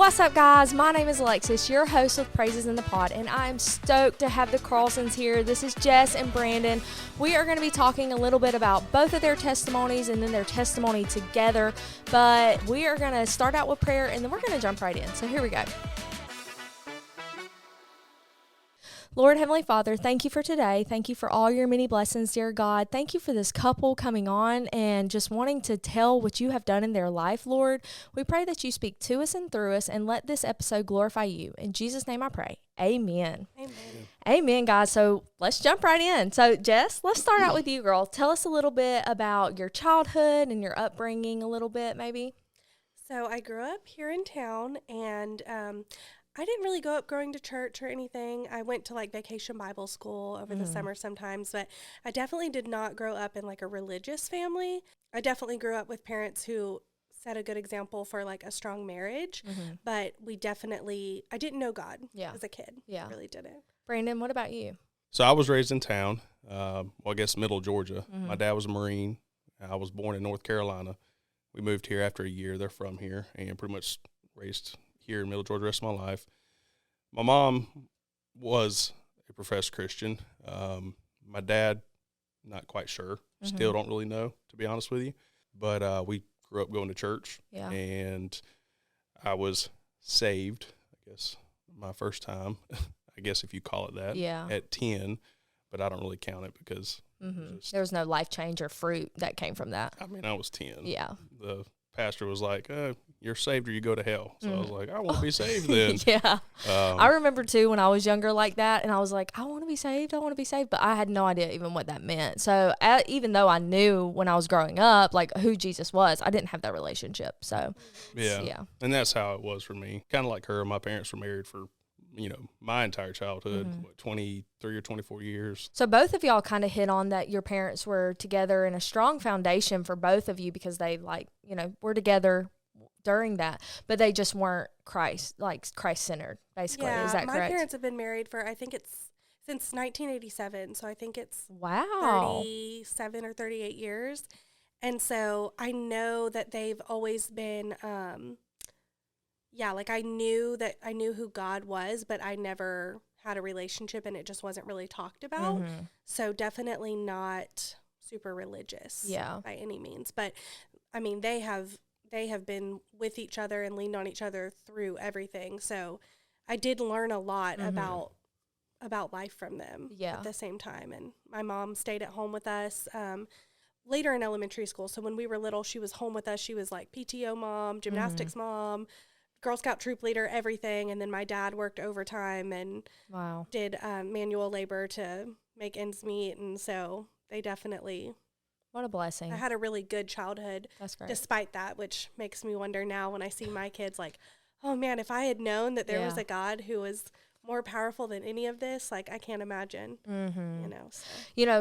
What's up, guys? My name is Alexis, your host with Praises in the Pod, and I'm stoked to have the Carlsons here. This is Jes and Brandon. We are going to be talking a little bit about both of their testimonies and then their testimony together, but we are going to start out with prayer, and then we're going to jump right in. So here we go. Lord, Heavenly Father, thank you for today. Thank you for all your many blessings, dear God. Thank you for this couple coming on and just wanting to tell what you have done in their life, Lord. We pray that you speak to us and through us and let this episode glorify you. In Jesus' name I pray. Amen. Amen. Amen, guys. So let's jump right in. So, Jes, let's start out with you, girl. Tell us a little bit about your childhood and your upbringing a little bit, maybe. So I grew up here in town, and I didn't really grow up going to church or anything. I went to like vacation Bible school over the summer sometimes, but I definitely did not grow up in like a religious family. I definitely grew up with parents who set a good example for like a strong marriage, but I didn't know God as a kid. Yeah. I really didn't. Brandon, what about you? So I was raised in town, I guess middle Georgia. My dad was a Marine. I was born in North Carolina. We moved here after a year. They're from here and pretty much raised here in middle Georgia the rest of my life. My mom was a professed Christian. My dad, not quite sure. Still don't really know, to be honest with you. But we grew up going to church, and I was saved, I guess, my first time, I guess if you call it that, at 10. But I don't really count it because there was no life change or fruit that came from that. I mean, I was 10. Yeah. The pastor was like, you're saved or you go to hell. So I was like, I want to be saved then. I remember too when I was younger like that, and I was like, I want to be saved, but I had no idea even what that meant. So even though I knew when I was growing up like who Jesus was, I didn't have that relationship. So yeah. And that's how it was for me. Kind of like her. My parents were married for my entire childhood, 23 or 24 years. So both of y'all kind of hit on that your parents were together in a strong foundation for both of you because they were together during that, but they just weren't Christ-centered, basically. Yeah, is that correct? My parents have been married for, I think it's since 1987, so I think it's 37 or 38 years. And so I know that they've always been I knew who God was, but I never had a relationship, and it just wasn't really talked about. So definitely not super religious by any means. But I mean, they have been with each other and leaned on each other through everything. So I did learn a lot about life from them at the same time. And my mom stayed at home with us later in elementary school. So when we were little, she was home with us. She was like PTO mom, gymnastics mom, Girl Scout troop leader, everything. And then my dad worked overtime and did manual labor to make ends meet. And so they definitely... What a blessing. I had a really good childhood. That's great. Despite that, which makes me wonder now when I see my kids like, oh man, if I had known that there was a God who was more powerful than any of this, like I can't imagine,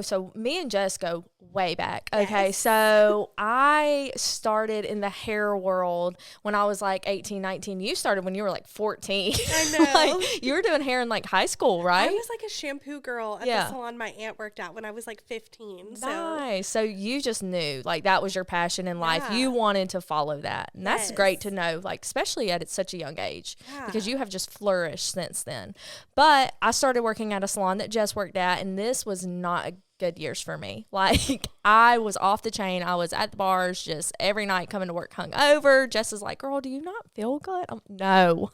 So me and Jes go way back. Yes. Okay. So I started in the hair world when I was like 18, 19. You started when you were like 14. I know. You were doing hair in like high school, right? I was like a shampoo girl at the salon my aunt worked at when I was like 15. Nice. So you just knew like that was your passion in life. You wanted to follow that. And that's great to know, like, especially at such a young age because you have just flourished since then. But I started working at a salon that Jes worked at, and this was not good years for me. Like, I was off the chain. I was at the bars just every night coming to work hungover. Jes is like, girl, do you not feel good? No.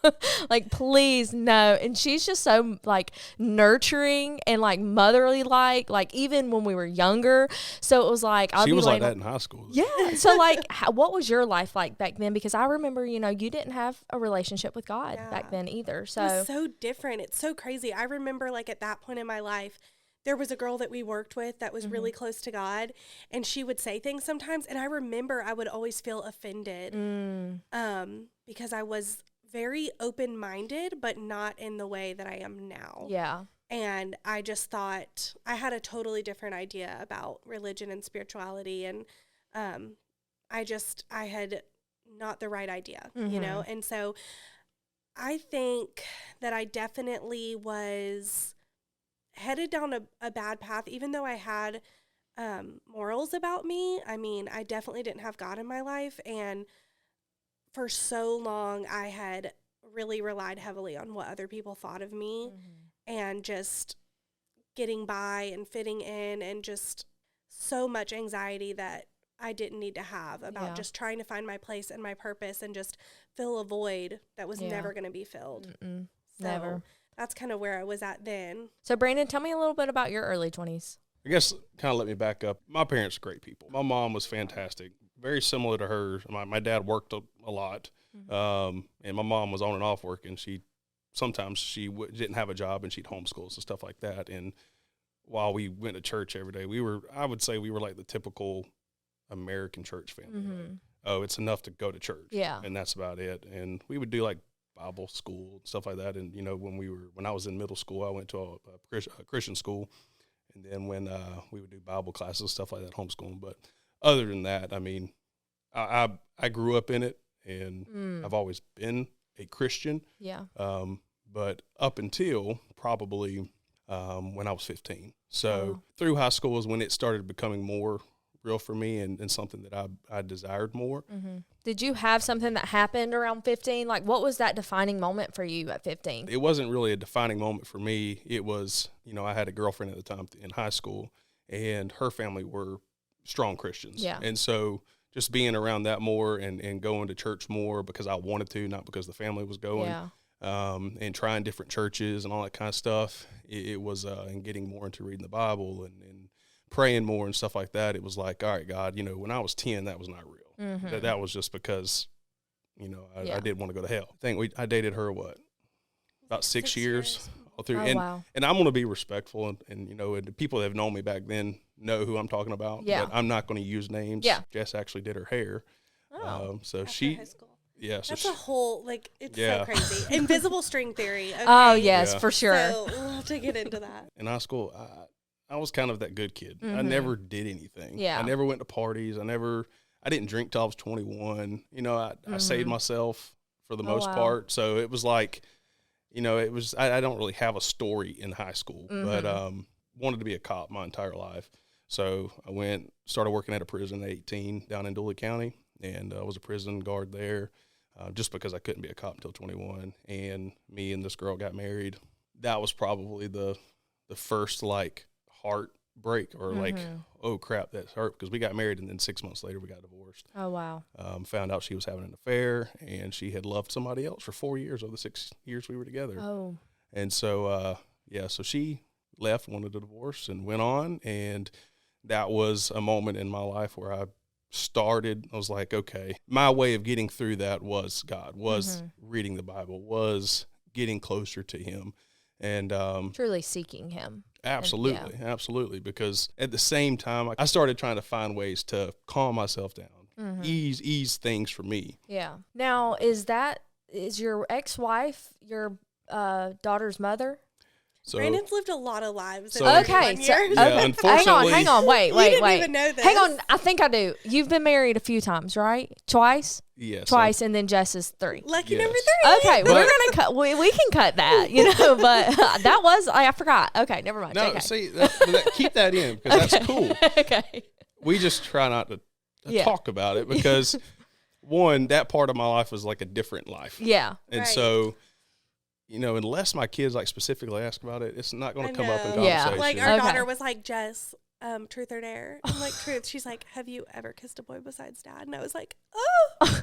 Like, please, no. And she's just so, like, nurturing and, like, motherly, like even when we were younger. So it was like, she was like that in high school. Yeah. So, like, what was your life like back then? Because I remember, you didn't have a relationship with God back then either. So it was so different. It's so crazy. I remember, like, at that point in my life, there was a girl that we worked with that was really close to God, and she would say things sometimes, and I remember I would always feel offended because I was very open-minded, but not in the way that I am now. Yeah. And I just thought I had a totally different idea about religion and spirituality, and I had not the right idea, And so I think that I definitely was headed down a bad path, even though I had morals about me. I mean, I definitely didn't have God in my life, and for so long I had really relied heavily on what other people thought of me and just getting by and fitting in, and just so much anxiety that I didn't need to have about just trying to find my place and my purpose and just fill a void that was never going to be filled. So never. That's kind of where I was at then. So Brandon, tell me a little bit about your early 20s. I guess kind of let me back up. My parents are great people. My mom was fantastic, very similar to hers. My dad worked a lot, and my mom was on and off working. Sometimes she didn't have a job, and she'd homeschool us and stuff like that. And while we went to church every day, I would say we were like the typical American church family. Right? Oh, it's enough to go to church, and that's about it. And we would do like Bible school and stuff like that. And when I was in middle school, I went to a Christian school. And then when we would do Bible classes, stuff like that, homeschooling. But other than that, I mean, I grew up in it, and I've always been a Christian. Yeah. But up until probably when I was 15. So through high school is when it started becoming more real for me and something that I desired more. Did you have something that happened around 15? Like, what was that defining moment for you at 15? It wasn't really a defining moment for me. It was, I had a girlfriend at the time in high school, and her family were strong Christians. Yeah. And so just being around that more and going to church more because I wanted to, not because the family was going, and trying different churches and all that kind of stuff. It was, and getting more into reading the Bible and praying more and stuff like that. It was like, all right, God, when I was 10, that was not real. That was just because, I didn't want to go to hell. I dated her, about 6 years. All through. And I'm going to be respectful, and the people that have known me back then know who I'm talking about. Yeah. But I'm not going to use names. Yeah. Jess actually did her hair. Oh. So after she. High school. Yeah. So that's a whole, it's so crazy. Invisible string theory. Okay. Oh, yes, for sure. So we'll have to get into that. In high school, I was kind of that good kid. I never did anything. Yeah. I never went to parties. I didn't drink till I was 21. I saved myself for the most part. So it was like, I don't really have a story in high school, but wanted to be a cop my entire life. So I started working at a prison at 18 down in Dooley County, and I was a prison guard there just because I couldn't be a cop until 21. And me and this girl got married. That was probably the first, heartbreak or oh crap, that's hurt, because we got married and then 6 months later we got divorced. Oh wow. Found out she was having an affair, and she had loved somebody else for 4 years of the 6 years we were together. Oh. And so so she left, wanted a divorce, and went on, and that was a moment in my life where I was like, okay, my way of getting through that was God, was reading the Bible, was getting closer to him, and truly seeking him. Absolutely, absolutely. Because at the same time, I started trying to find ways to calm myself down, ease things for me. Yeah. Now, is your ex-wife your daughter's mother? So, Brandon's lived a lot of lives. Okay. Unfortunately, hang on. Wait. Even know this. Hang on. I think I do. You've been married a few times, right? Twice? Yes. Twice, and then Jess is 3. Lucky number 3. Okay, we're going to cut. We can cut that, but that was, I forgot. Okay, never mind. No, okay. See, keep that in, because that's cool. Okay. We just try not to talk about it, because, one, that part of my life was like a different life. Yeah. And so, unless my kids specifically ask about it, it's not going to come up in conversation. Like our daughter was like, Jess, truth or dare? I'm like, truth. She's like, have you ever kissed a boy besides dad? And I was like, oh, I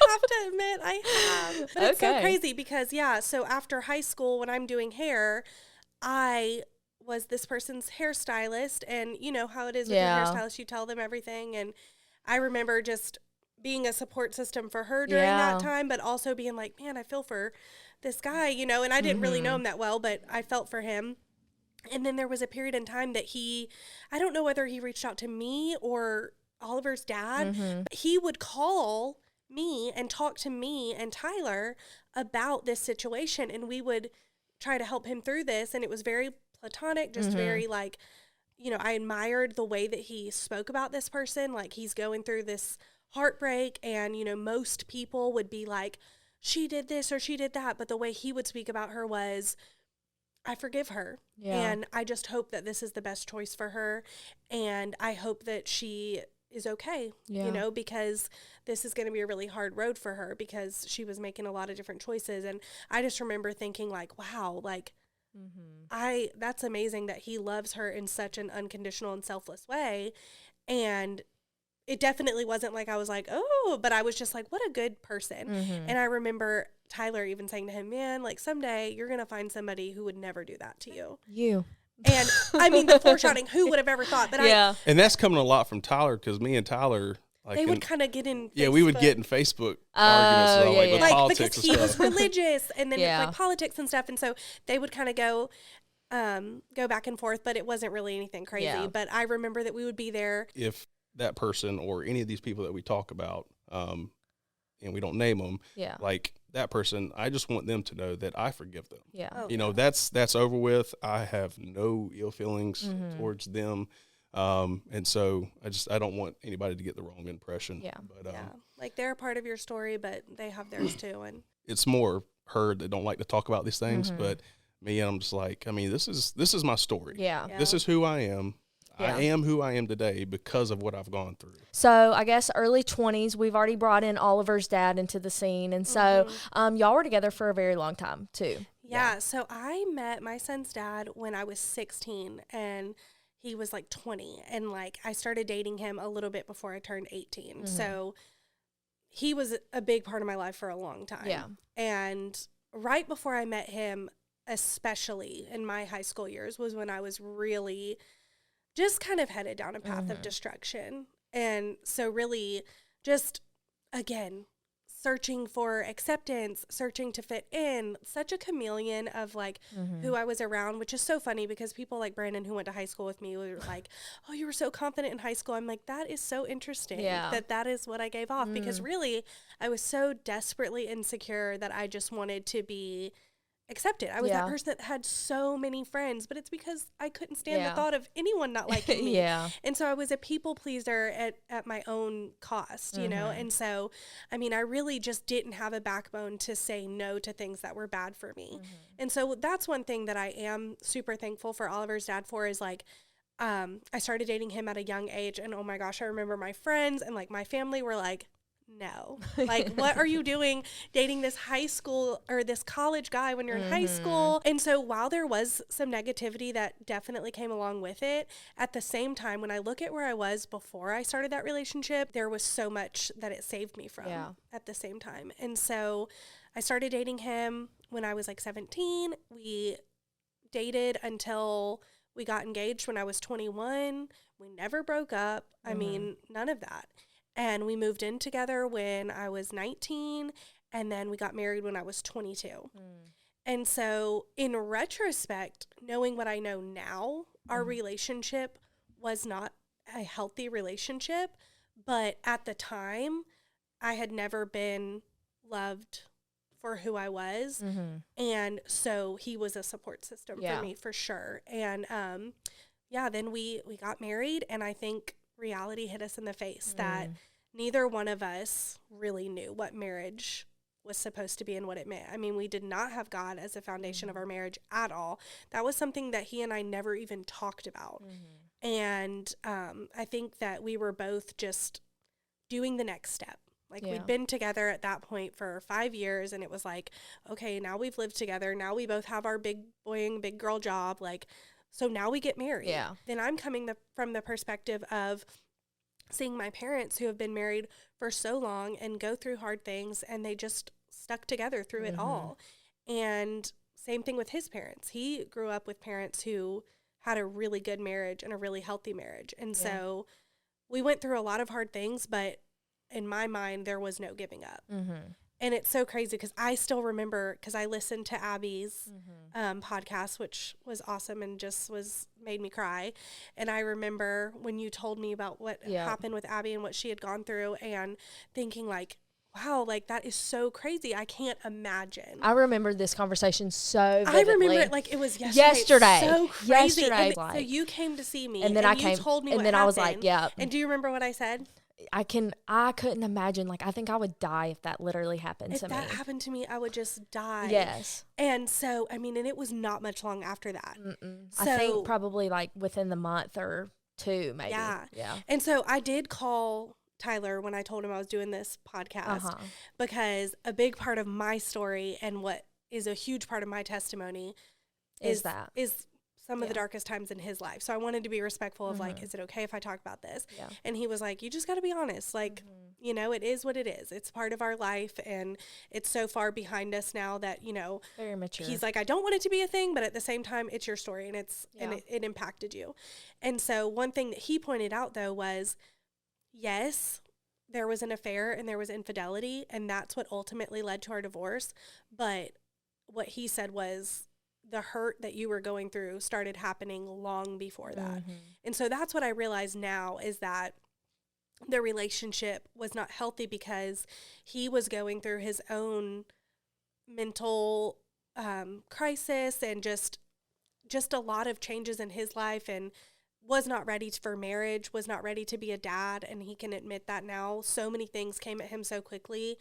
have to admit I have. But it's so crazy because, so after high school, when I'm doing hair, I was this person's hairstylist, and you know how it is with your hairstylist, you tell them everything. And I remember just being a support system for her during that time, but also being like, man, I feel for this guy, and I didn't really know him that well, but I felt for him. And then there was a period in time that I don't know whether he reached out to me or Oliver's dad. He would call me and talk to me and Tyler about this situation, and we would try to help him through this. And it was very platonic, just very I admired the way that he spoke about this person. Like, he's going through this heartbreak, and most people would be like, she did this or she did that, but the way he would speak about her was, I forgive her, and I just hope that this is the best choice for her, and I hope that she is okay, because this is going to be a really hard road for her because she was making a lot of different choices. And I just remember thinking like, wow, like that's amazing that he loves her in such an unconditional and selfless way. And it definitely wasn't like I was like, oh, but I was just like, what a good person. And I remember Tyler even saying to him, man, like someday you're going to find somebody who would never do that to you. You. And I mean, the foreshadowing, who would have ever thought? But and that's coming a lot from Tyler, because me and Tyler, like, they would kind of get in. Yeah, we would get in Facebook arguments, with politics because and he stuff. was religious, and then like politics and stuff, and so they would kind of go back and forth, but it wasn't really anything crazy. Yeah. But I remember that we would be there. If that person or any of these people that we talk about, and we don't name them, like that person, I just want them to know that I forgive them. Yeah. You know, that's over with. I have no ill feelings towards them. And so I don't want anybody to get the wrong impression. Yeah. But, like they're a part of your story, but they have theirs too. And it's more her that don't like to talk about these things, but me, I'm just like, I mean, this is my story. Yeah. This is who I am. Yeah. I am who I am today because of what I've gone through. So I guess early 20s, we've already brought in Oliver's dad into the scene. And so y'all were together for a very long time too. Yeah. So I met my son's dad when I was 16 and he was like 20. And like I started dating him a little bit before I turned 18. So he was a big part of my life for a long time. Yeah. And right before I met him, especially in my high school years, was when I was really just kind of headed down a path of destruction. And so really just, again, searching for acceptance, searching to fit in, such a chameleon of like who I was around, which is so funny because people like Brandon who went to high school with me were like, oh, you were so confident in high school. I'm like, that is so interesting that is what I gave off because really I was so desperately insecure that I just wanted to be accepted. I was that person that had so many friends, but it's because I couldn't stand the thought of anyone not liking me. And so I was a people pleaser at my own cost, you know? And so, I mean, I really just didn't have a backbone to say no to things that were bad for me. And so that's one thing that I am super thankful for Oliver's dad for is like, I started dating him at a young age and oh my gosh, I remember my friends and like my family were like, no, like, what are you doing dating this high school or this college guy when you're in high school? And so while there was some negativity that definitely came along with it, at the same time, when I look at where I was before I started that relationship, there was so much that it saved me from at the same time. And so I started dating him when I was like 17. We dated until we got engaged when I was 21. We never broke up. I mean, none of that. And we moved in together when I was 19, and then we got married when I was 22. And so in retrospect, knowing what I know now, our relationship was not a healthy relationship, but at the time, I had never been loved for who I was. And so he was a support system for me for sure. And then we got married, and I think reality hit us in the face that neither one of us really knew what marriage was supposed to be and what it meant. I mean, we did not have God as a foundation of our marriage at all. That was something that he and I never even talked about. And I think that we were both just doing the next step. Like we'd been together at that point for 5 years, and it was like, okay, now we've lived together. Now we both have our big boy and big girl job. Like, so now we get married. Then I'm coming from the perspective of seeing my parents who have been married for so long and go through hard things, and they just stuck together through it all. And same thing with his parents. He grew up with parents who had a really good marriage and a really healthy marriage. And so we went through a lot of hard things, but in my mind, there was no giving up. And it's so crazy because I still remember, because I listened to Abby's podcast, which was awesome and just made me cry. And I remember when you told me about what happened with Abby and what she had gone through, and thinking like, wow, like that is so crazy. I can't imagine. I remember this conversation so vividly. I remember it like it was yesterday. So crazy. Yesterday. So you came to see me, and then you told me, and then I was like, yeah. And do you remember what I said? I couldn't imagine. Like, I think I would die if that literally happened to me. If that happened to me, I would just die. Yes. And so, I mean, and it was not much long after that. So, I think probably like within the month or too, maybe. Yeah. Yeah. And so I did call Tyler when I told him I was doing this podcast because a big part of my story and what is a huge part of my testimony is some of the darkest times in his life. So I wanted to be respectful of like, is it okay if I talk about this? Yeah. And he was like, you just got to be honest. Like, you know, it is what it is. It's part of our life, and it's so far behind us now that, you know, very mature. He's like, I don't want it to be a thing, but at the same time, it's your story, and it impacted you. And so one thing that he pointed out though was, yes, there was an affair and there was infidelity, and that's what ultimately led to our divorce. But what he said was, the hurt that you were going through started happening long before that. And so that's what I realize now, is that the relationship was not healthy because he was going through his own mental crisis and just a lot of changes in his life, and was not ready for marriage, was not ready to be a dad. And he can admit that now. So many things came at him so quickly,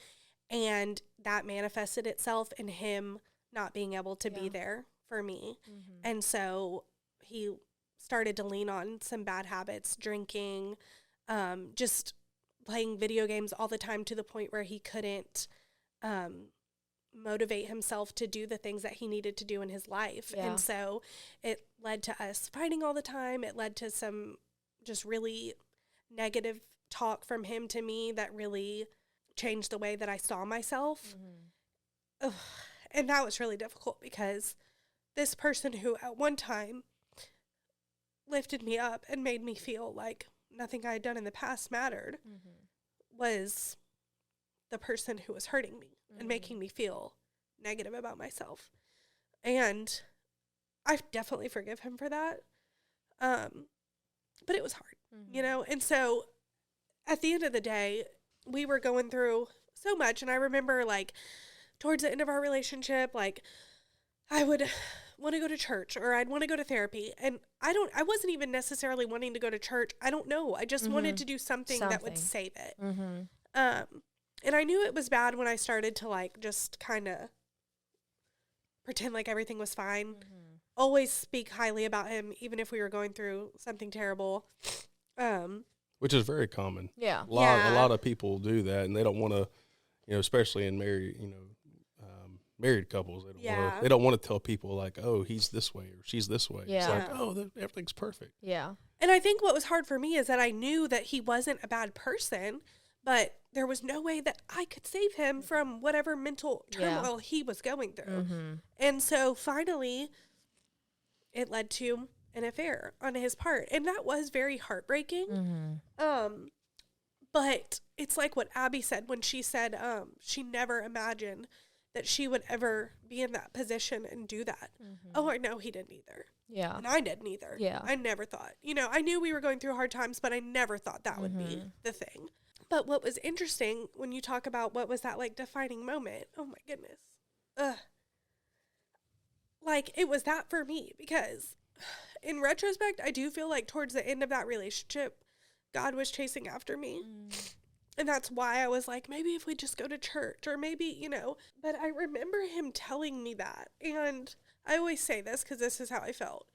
and that manifested itself in him not being able to be there for me. And so he started to lean on some bad habits, drinking, just playing video games all the time, to the point where he couldn't motivate himself to do the things that he needed to do in his life. And so it led to us fighting all the time. It led to some just really negative talk from him to me that really changed the way that I saw myself. And that was really difficult, because this person who at one time lifted me up and made me feel like nothing I had done in the past mattered was the person who was hurting me and making me feel negative about myself. And I definitely forgive him for that. But it was hard, you know? And so at the end of the day, we were going through so much. And I remember, like, towards the end of our relationship, like, I would want to go to church, or I'd want to go to therapy. And I wasn't even necessarily wanting to go to church. I don't know. I just wanted to do something that would save it. And I knew it was bad when I started to, like, just kind of pretend like everything was fine. Always speak highly about him, even if we were going through something terrible. Which is very common. Yeah. A lot of people do that, and they don't want to, you know, especially in married couples. They don't want to tell people, like, oh, he's this way or she's this way. It's like, oh, everything's perfect. Yeah. And I think what was hard for me is that I knew that he wasn't a bad person, but there was no way that I could save him from whatever mental turmoil he was going through. And so finally, it led to an affair on his part. And that was very heartbreaking. But it's like what Abby said when she said she never imagined that she would ever be in that position and do that. Oh, I know he didn't either. Yeah. And I didn't either. Yeah. I never thought. You know, I knew we were going through hard times, but I never thought that would be the thing. But what was interesting when you talk about what was that, like, defining moment, oh my goodness. Like, it was that for me, because in retrospect, I do feel like towards the end of that relationship, God was chasing after me. And that's why I was like, maybe if we just go to church, or maybe, you know. But I remember him telling me that. And I always say this because this is how I felt.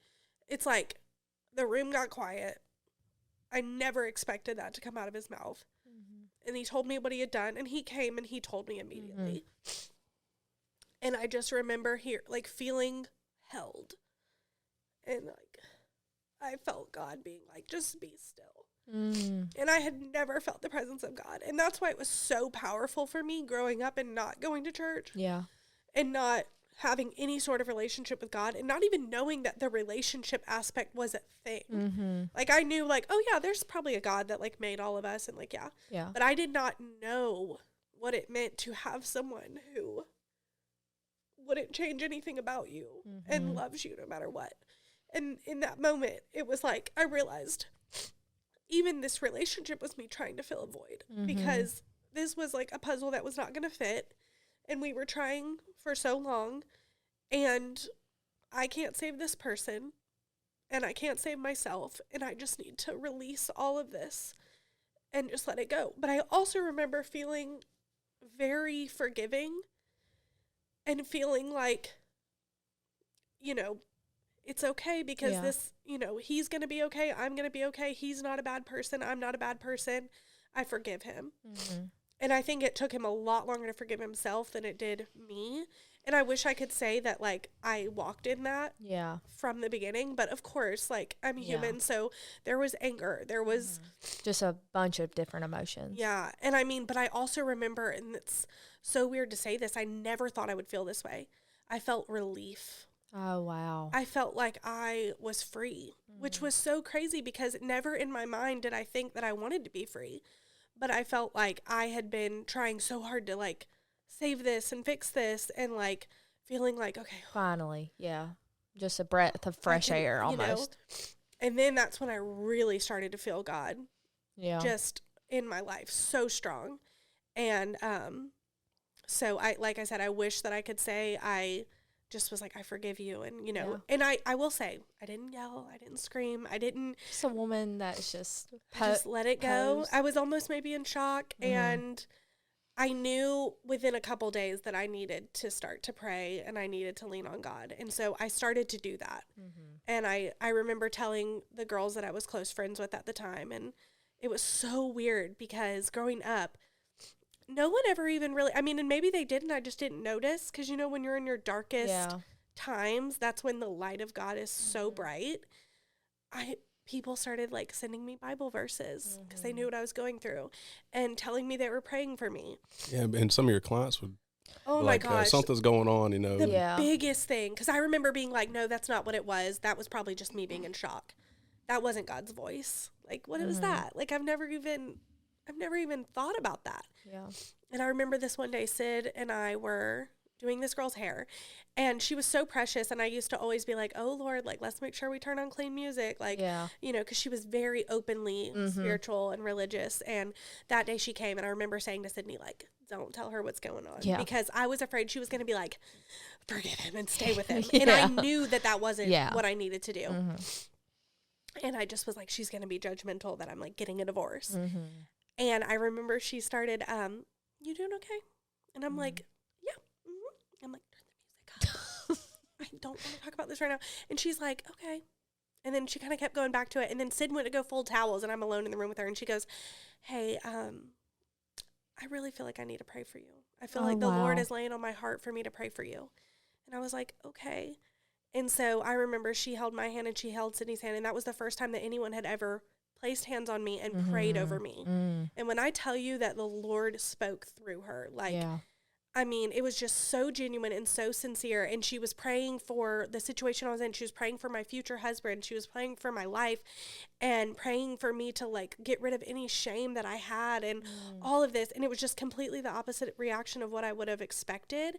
It's like the room got quiet. I never expected that to come out of his mouth. And he told me what he had done. And he came and he told me immediately. And I just remember feeling held. And, like, I felt God being like, just be still. And I had never felt the presence of God. And that's why it was so powerful for me growing up and not going to church. Yeah. And not having any sort of relationship with God, and not even knowing that the relationship aspect was a thing. Like, I knew, like, oh yeah, there's probably a God that, like, made all of us, and, like, yeah. But I did not know what it meant to have someone who wouldn't change anything about you and loves you no matter what. And in that moment, it was like, I realized even this relationship was me trying to fill a void, because this was like a puzzle that was not going to fit. And we were trying for so long, and I can't save this person, and I can't save myself. And I just need to release all of this and just let it go. But I also remember feeling very forgiving and feeling like, you know, it's okay because this, you know, he's going to be okay. I'm going to be okay. He's not a bad person. I'm not a bad person. I forgive him. Mm-hmm. And I think it took him a lot longer to forgive himself than it did me. And I wish I could say that, like, I walked in that from the beginning. But, of course, like, I'm human, so there was anger. There was... just a bunch of different emotions. Yeah. And, I mean, but I also remember, and it's so weird to say this, I never thought I would feel this way. I felt relief. Oh, wow. I felt like I was free, which was so crazy because never in my mind did I think that I wanted to be free. But I felt like I had been trying so hard to, like, save this and fix this and, like, feeling like, okay. Finally, yeah. Just a breath of fresh air almost. Know? And then that's when I really started to feel God. Yeah. Just in my life, so strong. And so, like I said, I wish that I could say I just was like, I forgive you. And, you know, and I will say, I didn't yell, I didn't scream, I didn't. Just a woman that's just let it go. I was almost maybe in shock. And I knew within a couple days that I needed to start to pray and I needed to lean on God. And so I started to do that. And I remember telling the girls that I was close friends with at the time. And it was so weird because growing up, no one ever even really, I mean, and maybe they didn't, I just didn't notice. Because, you know, when you're in your darkest times, that's when the light of God is so bright. People started, like, sending me Bible verses because they knew what I was going through and telling me they were praying for me. Yeah, and some of your clients would, my gosh. Something's going on, you know. The biggest thing, because I remember being like, no, that's not what it was. That was probably just me being in shock. That wasn't God's voice. Like, what was that? Like, I've never even thought about that. Yeah. And I remember this one day, Sid and I were doing this girl's hair, and she was so precious, and I used to always be like, oh, Lord, like, let's make sure we turn on clean music, like, you know, because she was very openly spiritual and religious, and that day she came, and I remember saying to Sydney, like, don't tell her what's going on, because I was afraid she was going to be like, forgive him and stay with him, and I knew that wasn't what I needed to do. And I just was like, she's going to be judgmental that I'm, like, getting a divorce. And I remember she started, you doing okay? And I'm like, yeah. I'm like, turn the music up. I don't want to talk about this right now. And she's like, okay. And then she kind of kept going back to it. And then Sid went to go fold towels, and I'm alone in the room with her. And she goes, hey, I really feel like I need to pray for you. I feel like the Lord is laying on my heart for me to pray for you. And I was like, okay. And so I remember she held my hand and she held Sydney's hand. And that was the first time that anyone had ever placed hands on me and prayed over me. And when I tell you that the Lord spoke through her, like, I mean, it was just so genuine and so sincere. And she was praying for the situation I was in. She was praying for my future husband. She was praying for my life and praying for me to, like, get rid of any shame that I had and all of this. And it was just completely the opposite reaction of what I would have expected.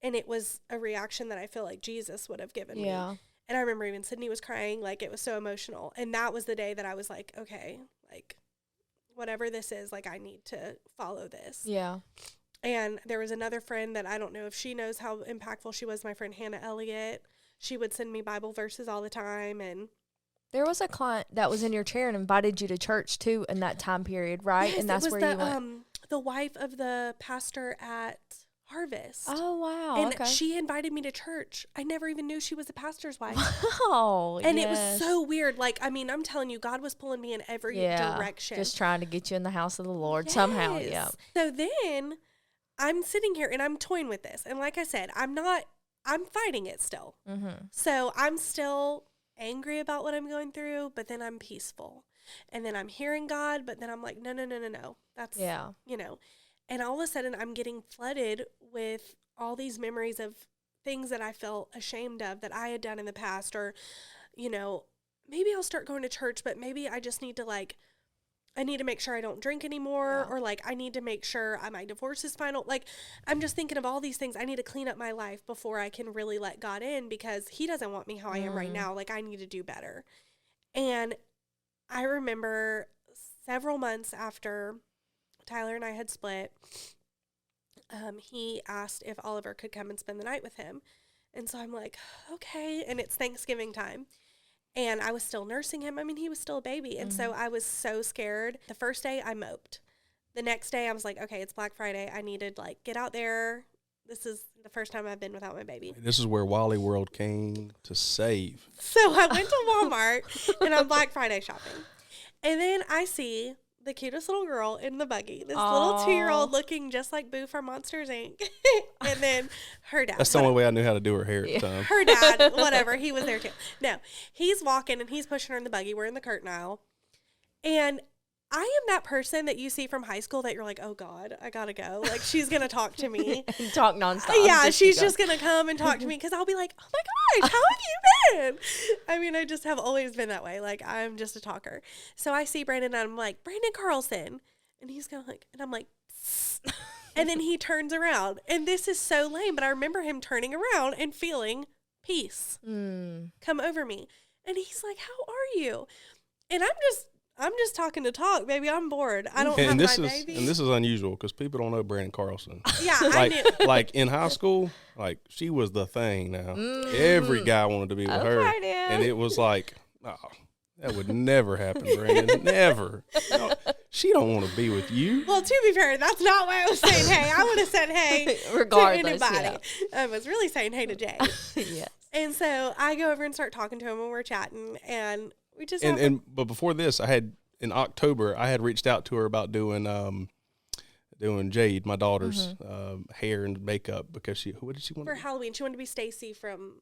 And it was a reaction that I feel like Jesus would have given me. And I remember even Sydney was crying, like, it was so emotional. And that was the day that I was like, okay, like, whatever this is, like, I need to follow this. Yeah. And there was another friend that I don't know if she knows how impactful she was, my friend Hannah Elliott. She would send me Bible verses all the time. And there was a client that was in your chair and invited you to church, too, in that time period, right? Yes, and that's where you went. The wife of the pastor at Harvest. Oh, wow. And she invited me to church. I never even knew she was a pastor's wife. Oh, and it was so weird. Like, I mean, I'm telling you, God was pulling me in every direction. Just trying to get you in the house of the Lord somehow. Yeah. So then I'm sitting here and I'm toying with this. And like I said, I'm fighting it still. So I'm still angry about what I'm going through, but then I'm peaceful. And then I'm hearing God, but then I'm like, no. That's, you know. And all of a sudden, I'm getting flooded with all these memories of things that I felt ashamed of that I had done in the past. Or, you know, maybe I'll start going to church, but maybe I just need to, like, I need to make sure I don't drink anymore. Or, like, I need to make sure my divorce is final. Like, I'm just thinking of all these things. I need to clean up my life before I can really let God in, because he doesn't want me how I am right now. Like, I need to do better. And I remember several months after Tyler and I had split, he asked if Oliver could come and spend the night with him. And so I'm like, okay. And it's Thanksgiving time. And I was still nursing him. I mean, he was still a baby. And so I was so scared. The first day I moped. The next day I was like, okay, it's Black Friday. I needed, like, get out there, this is the first time I've been without my baby. This is where Wally World came to save. So I went to Walmart and I'm Black Friday shopping. And then I see the cutest little girl in the buggy. This little 2-year-old looking just like Boo from Monsters, Inc. And then her dad. That's the only way I knew how to do her hair at the time. Her dad, whatever, he was there too. No, he's walking and he's pushing her in the buggy. We're in the curtain aisle. And I am that person that you see from high school that you're like, oh God, I gotta go. Like, she's gonna talk to me. Talk nonstop. Yeah, she's just gonna come and talk to me because I'll be like, oh my gosh, how have you been? I mean, I just have always been that way. Like, I'm just a talker. So I see Brandon and I'm like, Brandon Carlson. And he's going like, and I'm like, and then he turns around. And this is so lame, but I remember him turning around and feeling peace come over me. And he's like, how are you? And I'm just talking to talk, baby. I'm bored. I don't have my baby. And this is unusual because people don't know Brandon Carlson. Yeah, I knew. Like in high school, like she was the thing now. Every guy wanted to be with her. And it was like, oh, that would never happen, Brandon. Never. No, she don't want to be with you. Well, to be fair, that's not why I was saying hey. I would have said hey regardless, to anybody. I was really saying hey to Jay. Yes. And so I go over and start talking to him when we're chatting, and we just but before this, in October I had reached out to her about doing Jade, my daughter's hair and makeup because what did she want for Halloween? She wanted to be Stacy from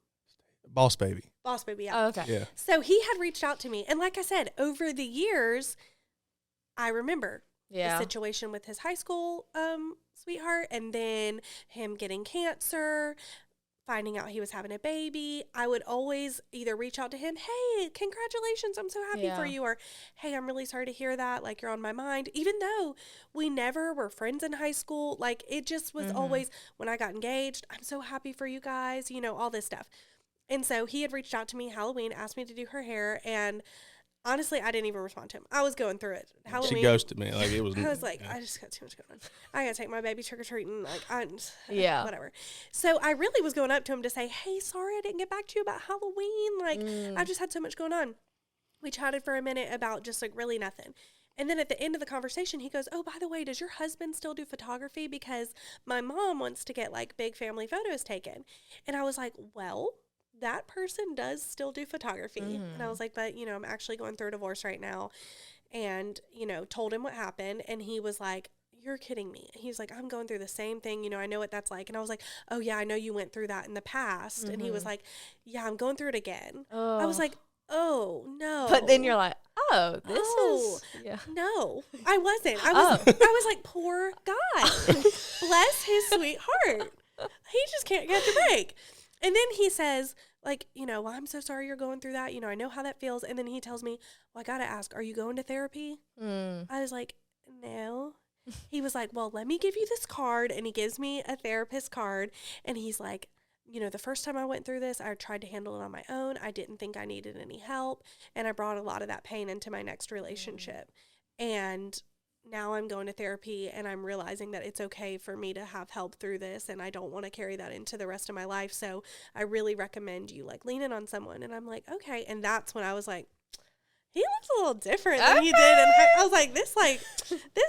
Boss Baby. Boss Baby, yeah. Oh, okay. Yeah. So he had reached out to me, and like I said, over the years, I remember the situation with his high school sweetheart, and then him getting cancer. Finding out he was having a baby, I would always either reach out to him, hey, congratulations, I'm so happy for you, or hey, I'm really sorry to hear that, like you're on my mind, even though we never were friends in high school. Like it just was always, when I got engaged, I'm so happy for you guys, all this stuff. And so he had reached out to me Halloween, asked me to do her hair, and honestly, I didn't even respond to him. I was going through it. Halloween. She ghosted me. Like it was. I was like, I just got too much going on. I gotta take my baby trick or treating. Like whatever. So I really was going up to him to say, hey, sorry I didn't get back to you about Halloween. Like I've just had so much going on. We chatted for a minute about just like really nothing. And then at the end of the conversation, he goes, oh, by the way, does your husband still do photography? Because my mom wants to get like big family photos taken. And I was like, well, that person does still do photography. And I was like, but, I'm actually going through a divorce right now. And, told him what happened. And he was like, you're kidding me. He was like, I'm going through the same thing. I know what that's like. And I was like, oh, yeah, I know you went through that in the past. And he was like, yeah, I'm going through it again. I was like, oh, no. But then you're like, oh, this is. Yeah. No, I wasn't. I was like, poor guy. Bless his sweet heart. He just can't catch a break. And then he says, like, well, I'm so sorry you're going through that. I know how that feels. And then he tells me, well, I got to ask, are you going to therapy? I was like, no. He was like, well, let me give you this card. And he gives me a therapist card. And he's like, the first time I went through this, I tried to handle it on my own. I didn't think I needed any help. And I brought a lot of that pain into my next relationship. And now I'm going to therapy and I'm realizing that it's okay for me to have help through this, and I don't want to carry that into the rest of my life. So I really recommend you like lean in on someone. And I'm like, okay. And that's when I was like, he looks a little different than he did. And I was like, this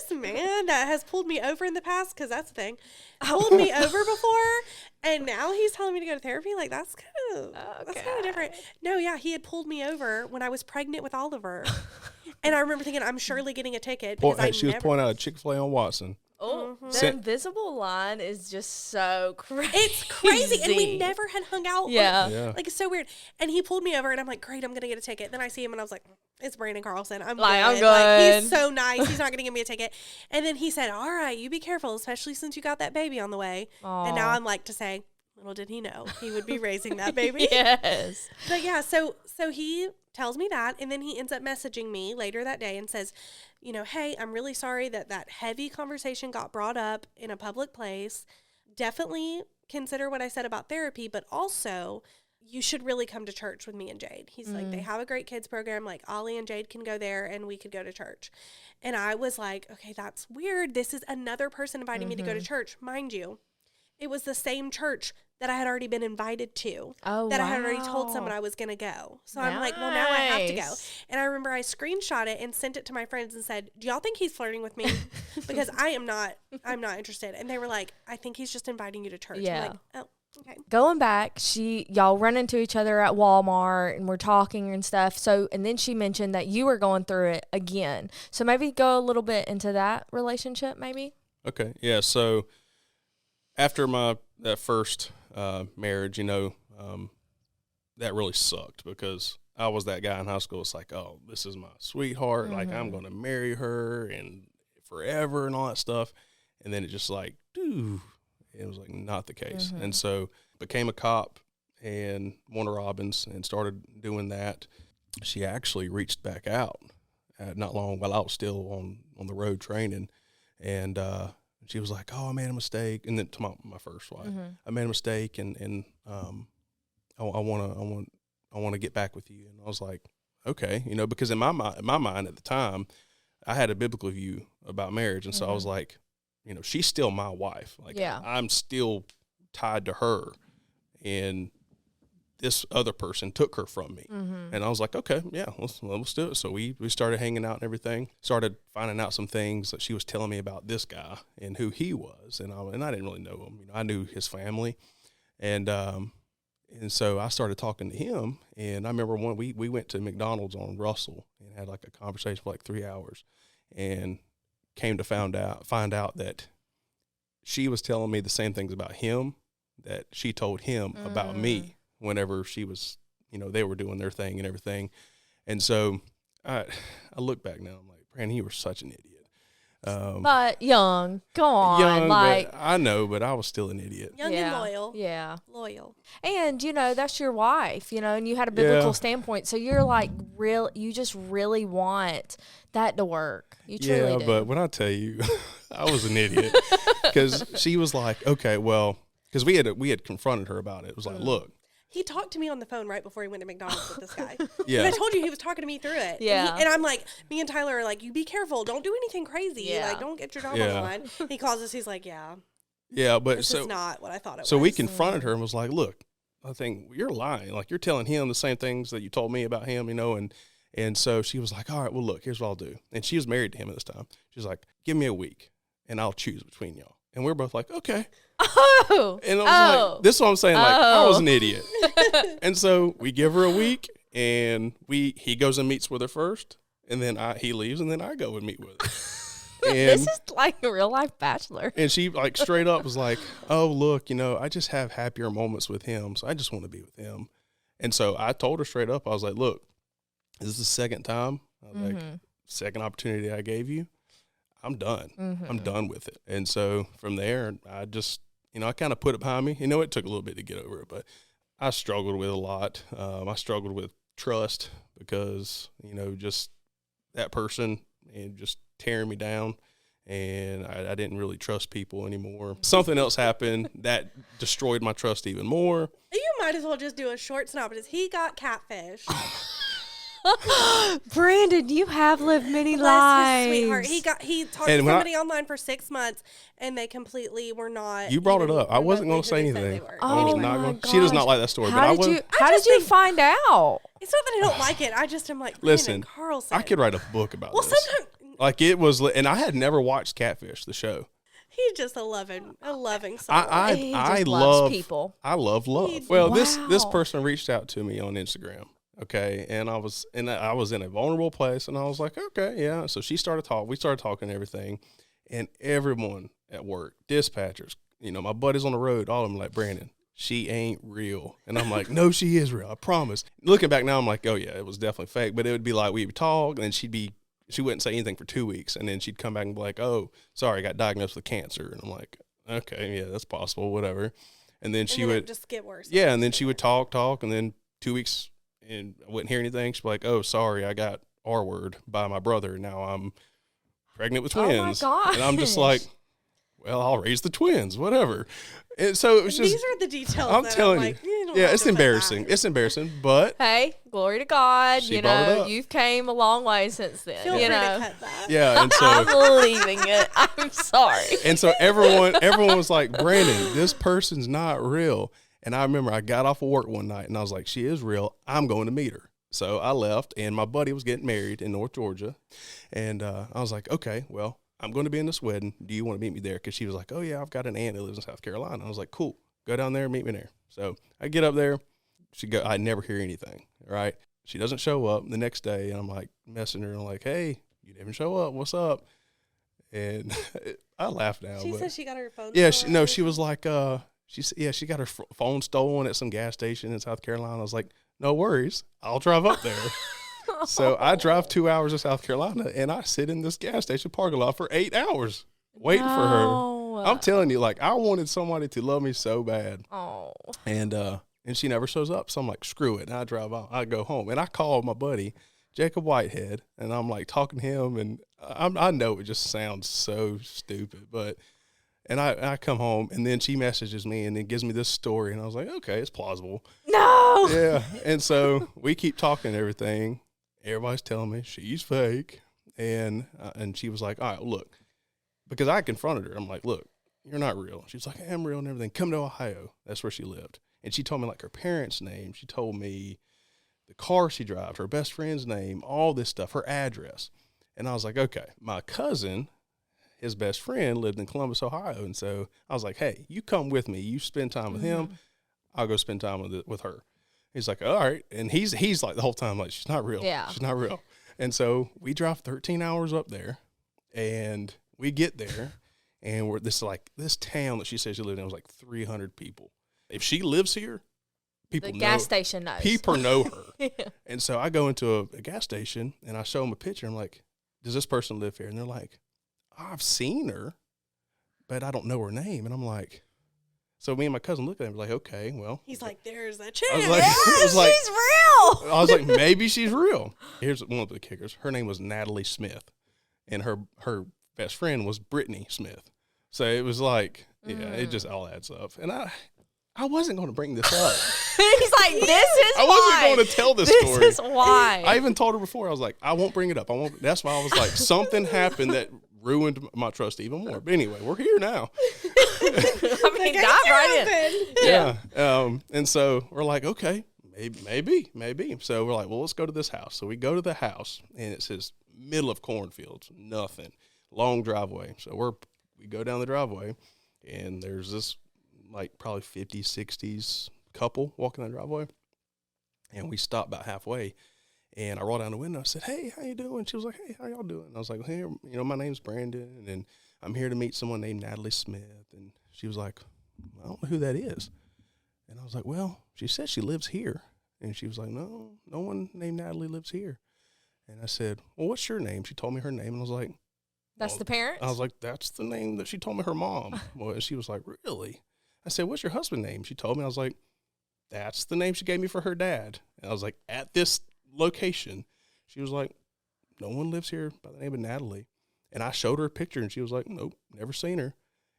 man that has pulled me over in the past, because that's the thing, pulled me over before, and now he's telling me to go to therapy. Like that's kind of different. No, yeah, he had pulled me over when I was pregnant with Oliver. And I remember thinking, I'm surely getting a ticket. She was pointing out a Chick-fil-A on Watson. Oh, the invisible line is just so crazy. It's crazy. And we never had hung out. Yeah. Like, it's so weird. And he pulled me over, and I'm like, great, I'm going to get a ticket. Then I see him, and I was like, it's Brandon Carlson. I'm good. Like, he's so nice. He's not going to give me a ticket. And then he said, all right, you be careful, especially since you got that baby on the way. Aww. And now I'm like to say, little did he know he would be raising that baby. Yes. But yeah, so he tells me that, and then he ends up messaging me later that day and says, hey, I'm really sorry that heavy conversation got brought up in a public place. Definitely consider what I said about therapy, but also you should really come to church with me and Jade. He's like, they have a great kids program. Like Ollie and Jade can go there and we could go to church. And I was like, okay, that's weird. This is another person inviting me to go to church. Mind you, it was the same church that I had already been invited to. Oh, that I had already told someone I was going to go. So I'm like, well, now I have to go. And I remember I screenshot it and sent it to my friends and said, do y'all think he's flirting with me? Because I'm not interested. And they were like, I think he's just inviting you to church. Yeah. I'm like, oh, okay. Going back, y'all run into each other at Walmart and we're talking and stuff. So, and then she mentioned that you were going through it again. So maybe go a little bit into that relationship, maybe. Okay. Yeah. So after that first marriage, that really sucked because I was that guy in high school. It's like, oh, this is my sweetheart. Mm-hmm. Like, I'm going to marry her and forever and all that stuff. And then it just like, it was like not the case. Mm-hmm. And so became a cop and Warner Robins and started doing that. She actually reached back out not long while I was still on the road training. And she was like, oh, I made a mistake. And then to my first wife, mm-hmm. I made a mistake and I want to get back with you. And I was like, okay, because in my mind at the time, I had a biblical view about marriage. And so I was like, she's still my wife. Like, I'm still tied to her. And this other person took her from me. Mm-hmm. And I was like, okay, yeah, let's do it. So we started hanging out and everything, started finding out some things that she was telling me about this guy and who he was. And I didn't really know him. I knew his family. And so I started talking to him. And I remember we went to McDonald's on Russell and had like a conversation for like 3 hours and came to find out that she was telling me the same things about him that she told him about me whenever she was, they were doing their thing and everything. And so I look back now, I'm like, Brandon, you were such an idiot. But young, go on. Young, like, I know, but I was still an idiot. Young and loyal. Yeah. Loyal. And, that's your wife, and you had a biblical standpoint. So you're like, you just really want that to work. You truly do. But when I tell you, I was an idiot because she was like, okay, well, because we had confronted her about it. It was like, look. He talked to me on the phone right before he went to McDonald's with this guy. Yeah. And I told you he was talking to me through it. Yeah. And I'm like, me and Tyler are like, you be careful. Don't do anything crazy. Yeah. Like, don't get your dog on the line. He calls us. He's like, yeah. Yeah, but this is not what I thought it was. So we confronted her and was like, look, I think you're lying. Like, you're telling him the same things that you told me about him, and so she was like, all right, well, look, here's what I'll do. And she was married to him at this time. She was like, give me a week, and I'll choose between y'all. And we're both like, okay. Oh. And I was like, this is what I'm saying. Like, I was an idiot. And so we give her a week, and he goes and meets with her first, and then he leaves, and then I go and meet with her. And this is like a real life bachelor. And she like straight up was like, oh, look, I just have happier moments with him, so I just want to be with him. And so I told her straight up, I was like, look, this is the second time. I was like, second opportunity I gave you. I'm done. Mm-hmm. I'm done with it. And so from there, I just, I kind of put it behind me. It took a little bit to get over it, but I struggled with a lot. I struggled with trust because, just that person and just tearing me down. And I didn't really trust people anymore. Something else happened that destroyed my trust even more. You might as well just do a short synopsis. He got catfish. Brandon, you have lived many lives. His sweetheart. He talked to somebody online for 6 months, and they completely were not. You brought it up. I wasn't going to say anything. Oh my gosh. She does not like that story. How did you find out? It's not that I don't like it. I just am like, listen, Carlson. I could write a book about this. Sometimes. Like it was, and I had never watched Catfish, the show. He's just a loving soul. I love people. I love love. Well, this person reached out to me on Instagram. Okay, and I was in a vulnerable place, and I was like, okay, yeah. So we started talking and everything, and everyone at work, dispatchers, my buddies on the road, all of them like, Brandon, she ain't real. And I'm like, no, she is real, I promise. Looking back now, I'm like, oh yeah, it was definitely fake. But it would be like we would talk, and she wouldn't say anything for 2 weeks, and then she'd come back and be like, oh, sorry, I got diagnosed with cancer. And I'm like, okay, yeah, that's possible, whatever. And then she would just get worse. Yeah, and then she would talk, and then 2 weeks. And I wouldn't hear anything. She'd be like, oh, sorry, I got R-word by my brother. Now I'm pregnant with twins. Oh, my gosh. And I'm just like, well, I'll raise the twins, whatever. And so it was just. These are the details. I'm telling you. Yeah, it's embarrassing. It's embarrassing, but. Hey, glory to God. You know, you've came a long way since then. Feel free to cut that. Yeah, and so. I'm leaving it. I'm sorry. And so everyone was like, Brandon, this person's not real. And I remember I got off of work one night and I was like, she is real. I'm going to meet her. So I left, and my buddy was getting married in North Georgia. And I was like, okay, well, I'm going to be in this wedding. Do you want to meet me there? Because she was like, oh, yeah, I've got an aunt that lives in South Carolina. I was like, cool. Go down there and meet me there. So I get up there. I never hear anything, right? She doesn't show up the next day, and I'm like messing her. I'm like, hey, you didn't show up. What's up? And I laugh now. She said she got her phone stolen. Yeah, she was like, she got her phone stolen at some gas station in South Carolina. I was like, no worries. I'll drive up there. So I drive 2 hours to South Carolina, and I sit in this gas station parking lot for 8 hours waiting for her. I'm telling you, like, I wanted somebody to love me so bad. Oh. And she never shows up. So I'm like, screw it. And I drive out. I go home. And I call my buddy, Jacob Whitehead, and I'm like talking to him. And I know it just sounds so stupid, but and I come home, and then she messages me and then gives me this story. And I was like, okay, it's plausible. No. Yeah. And so we keep talking and everything. Everybody's telling me she's fake. And she was like, all right, look, because I confronted her. I'm like, look, you're not real. She's like, I'm real and everything. Come to Ohio. That's where she lived. And she told me like her parents' name. She told me the car she drives, her best friend's name, all this stuff, her address. And I was like, okay, my cousin, his best friend, lived in Columbus, Ohio. And so I was like, hey, you come with me. You spend time with him. I'll go spend time with her. He's like, all right. And he's like the whole time, like, she's not real. Yeah. She's not real. And so we drive 13 hours up there, and we get there, and this town that she says she lived in was like 300 people. If she lives here, people know. The gas station knows. People know her. Yeah. And so I go into a gas station, and I show them a picture. I'm like, does this person live here? And they're like, I've seen her, but I don't know her name. And I'm like, so me and my cousin looked at him, like, okay, well. He's like, there's a chance. She's real. I was like, maybe she's real. Here's one of the kickers. Her name was Natalie Smith, and her best friend was Brittany Smith. So it was like, yeah, it just all adds up. And I wasn't going to bring this up. He's like, this is I why. wasn't going to tell this story. This is why. I even told her before. I was like, I won't bring it up. That's why I was like, something happened that ruined my trust even more. But anyway, we're here now. I mean, dive right in. Yeah. And so we're like, okay, maybe. So we're like, well, let's go to this house. So we go to the house, and it says middle of cornfields, nothing, long driveway. So we go down the driveway, and there's this like probably 50s, 60s couple walking down the driveway. And we stopped about halfway, and I rolled down the window. I said, hey, how you doing? She was like, hey, how y'all doing? And I was like, hey, my name's Brandon, and I'm here to meet someone named Natalie Smith. And she was like, I don't know who that is. And I was like, well, she said she lives here. And she was like, no one named Natalie lives here. And I said, well, what's your name? She told me her name, and I was like, that's the parents? I was like, that's the name that she told me her mom. Well, and she was like, really? I said, what's your husband's name? She told me. I was like, that's the name she gave me for her dad. And I was like, at this location. She was like, no one lives here by the name of Natalie. And I showed her a picture, and she was like, nope, never seen her.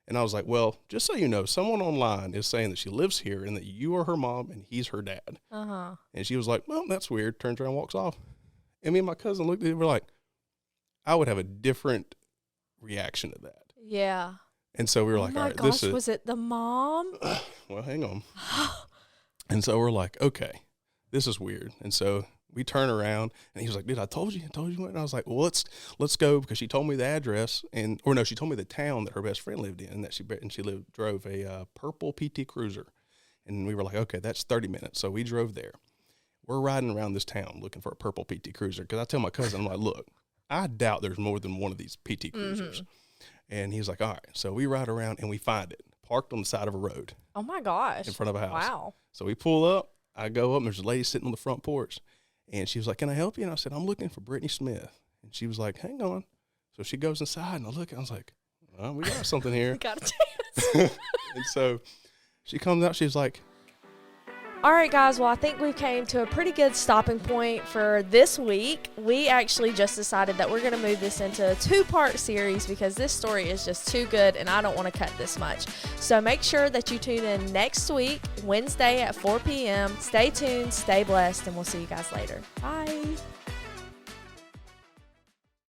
And I was like, well, just so you know, someone online is saying that she lives here and that you are her mom and he's her dad. Uh-huh. And she was like, well, that's weird. Turns around and walks off. And me and my cousin looked at it and we're like, I would have a different reaction to that. Yeah. And so we were like, all right, this is. Was it the mom? Well, hang on. And so we're like, okay, this is weird. And so we turn around, and he was like, dude, I told you what. And I was like, well, let's go, because she told me the address, she told me the town that her best friend lived in, and that she drove a purple PT Cruiser. And we were like, okay, that's 30 minutes. So we drove there. We're riding around this town looking for a purple PT Cruiser, because I tell my cousin, I'm like, look, I doubt there's more than one of these PT Cruisers. Mm-hmm. And he was like, all right. So we ride around, and we find it parked on the side of a road. Oh, my gosh. In front of a house. Wow. So we pull up. I go up, and there's a lady sitting on the front porch. And she was like, can I help you? And I said, I'm looking for Brittany Smith. And she was like, hang on. So she goes inside, and I look, and I was like, well, we got something here. Got a chance. And so she comes out. She's like, All right, guys. Well, I think we came to a pretty good stopping point for this week. We actually just decided that we're going to move this into a 2-part series because this story is just too good and I don't want to cut this much. So make sure that you tune in next week, Wednesday at 4 p.m. Stay tuned, stay blessed, and we'll see you guys later. Bye.